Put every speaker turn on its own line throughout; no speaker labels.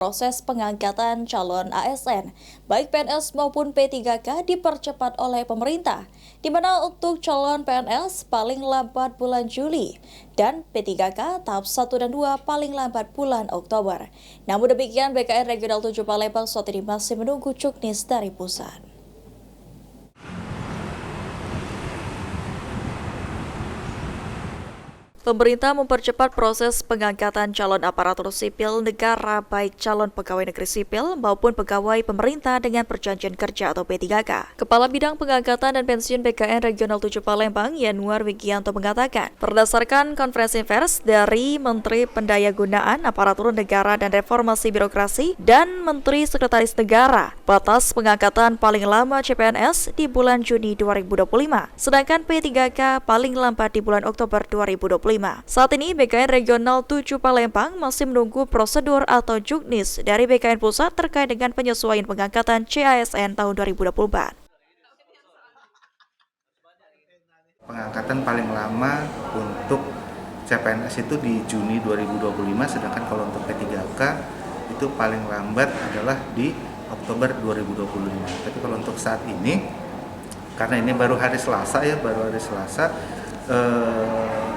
Proses pengangkatan calon ASN, baik PNS maupun P3K dipercepat oleh pemerintah, di mana untuk calon PNS paling lambat bulan Juli dan P3K tahap 1 dan 2 paling lambat bulan Oktober. Namun demikian, BKN Regional 7 Palembang saat ini masih menunggu juknis dari pusat. Pemerintah mempercepat proses pengangkatan calon aparatur sipil negara baik calon pegawai negeri sipil maupun pegawai pemerintah dengan perjanjian kerja atau P3K. Kepala Bidang Pengangkatan dan Pensiun BKN Regional 7 Palembang, Yanuar Wigianto mengatakan, berdasarkan konferensi pers dari Menteri Pendayagunaan Aparatur Negara dan Reformasi Birokrasi dan Menteri Sekretaris Negara, batas pengangkatan paling lama CPNS di bulan Juni 2025, sedangkan P3K paling lambat di bulan Oktober 2025. Saat ini BKN Regional 7 Palembang masih menunggu prosedur atau juknis dari BKN Pusat terkait dengan penyesuaian pengangkatan CASN tahun 2024.
Pengangkatan paling lama untuk CPNS itu di Juni 2025, sedangkan kalau untuk P3K itu paling lambat adalah di Oktober 2025. Tapi kalau untuk saat ini, karena ini baru hari Selasa,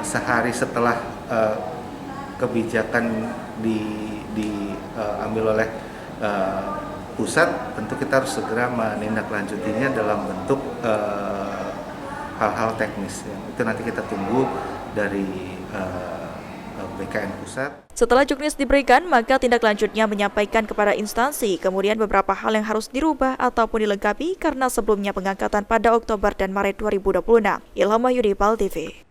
sehari setelah kebijakan diambil oleh pusat, tentu kita harus segera menindaklanjutinya dalam bentuk hal-hal teknis. Itu nanti kita tunggu dari BKN Pusat.
Setelah juknis diberikan, maka tindak lanjutnya menyampaikan kepada instansi, kemudian beberapa hal yang harus dirubah ataupun dilengkapi karena sebelumnya pengangkatan pada Oktober dan Maret 2026. Ilham Wahyudi, PAL TV.